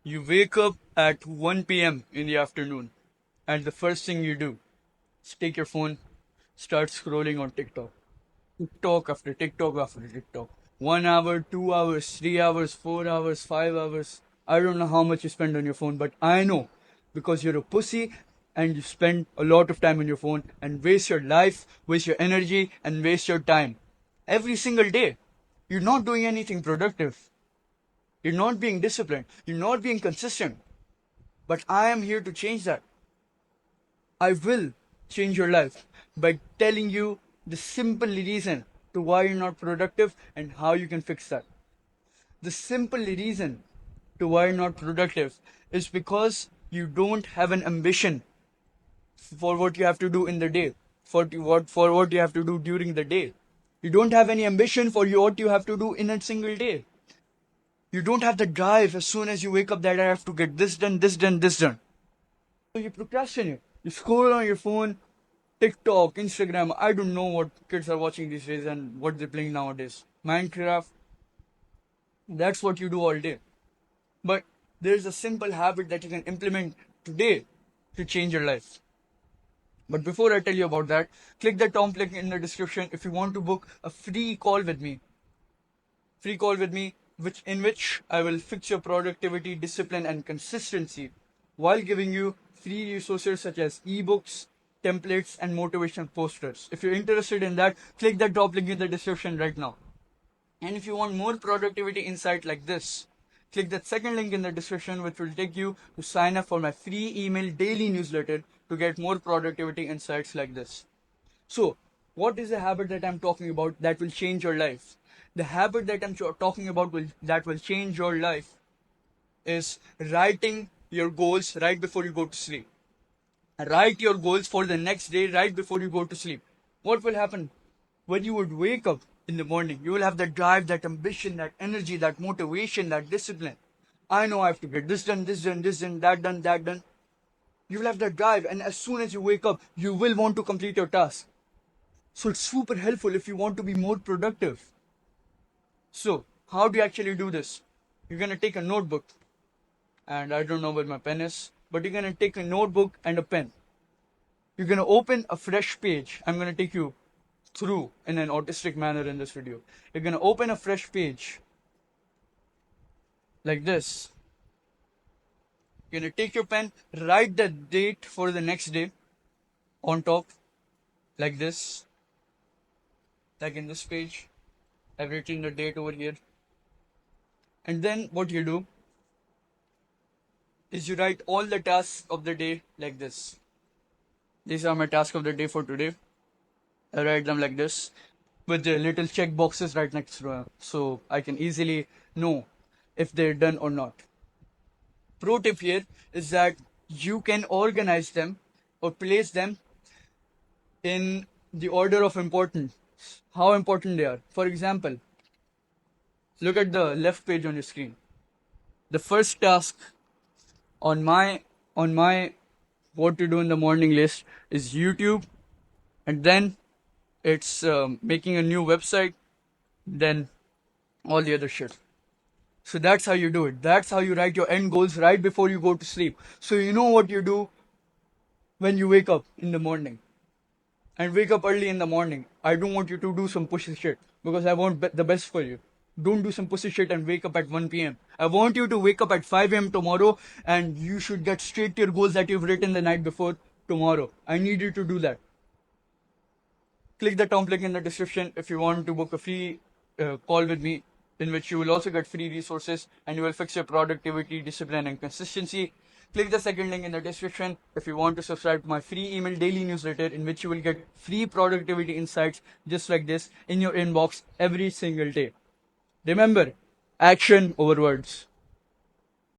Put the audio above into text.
You wake up at 1 p.m. in the afternoon, and the first thing you do is take your phone, start scrolling on TikTok. TikTok after TikTok after TikTok. 1 hour, 2 hours, 3 hours, 4 hours, 5 hours. I don't know how much you spend on your phone, but I know because you're a pussy and you spend a lot of time on your phone and waste your life, waste your energy, and waste your time every single day. You're not doing anything productive. You're not being disciplined. You're not being consistent. But I am here to change that. I will change your life by telling you the simple reason to why you're not productive and how you can fix that. The simple reason to why you're not productive is because you don't have an ambition for what you have to do in the day, for what you have to do during the day. You don't have any ambition for what you have to do in a single day. You don't have the drive as soon as you wake up that I have to get this done, this done, this done. So you procrastinate. You scroll on your phone, TikTok, Instagram. I don't know what kids are watching these days and what they're playing nowadays. Minecraft. That's what you do all day. But there's a simple habit that you can implement today to change your life. But before I tell you about that, click the Tom link in the description if you want to book a free call with me. Free call with me, which I will fix your productivity, discipline, and consistency while giving you free resources such as ebooks, templates, and motivation posters. If you're interested in that, click that top link in the description right now. And if you want more productivity insight like this, click that second link in the description, which will take you to sign up for my free email daily newsletter to get more productivity insights like this. So, what is the habit that I'm talking about that will change your life? The habit that I'm talking about that will change your life is writing your goals right before you go to sleep. Write your goals for the next day right before you go to sleep. What will happen? When you would wake up in the morning, you will have that drive, that ambition, that energy, that motivation, that discipline. I know I have to get this done, this done, this done, that done, that done. You will have that drive, and as soon as you wake up, you will want to complete your task. So it's super helpful if you want to be more productive. So, how do you actually do this? You're gonna take a notebook, and I don't know where my pen is, but you're gonna take a notebook and a pen. You're gonna open a fresh page. I'm gonna take you through in an autistic manner in this video. You're gonna open a fresh page like this. You're gonna take your pen, write the date for the next day on top, like this, like in this page. I've written the date over here. And then what you do is you write all the tasks of the day like this. These are my tasks of the day for today. I write them like this with the little check boxes right next to them so I can easily know if they're done or not. Pro tip here is that you can organize them or place them in the order of importance, how important they are. For example, look at the left page on your screen. The first task on my what to do in the morning list is YouTube, and then it's making a new website, then all the other shit. So that's how you do it. That's how you write your end goals right before you go to sleep. So you know what you do when you wake up in the morning. And wake up early in the morning. I don't want you to do some pussy shit because I want the best for you. Don't do some pussy shit and wake up at 1 p.m. I want you to wake up at 5 a.m. tomorrow and you should get straight to your goals that you've written the night before tomorrow. I need you to do that. Click the Tom link in the description if you want to book a free call with me, in which you will also get free resources and you will fix your productivity, discipline, and consistency. Click the second link in the description if you want to subscribe to my free email daily newsletter, in which you will get free productivity insights just like this in your inbox every single day. Remember, action over words.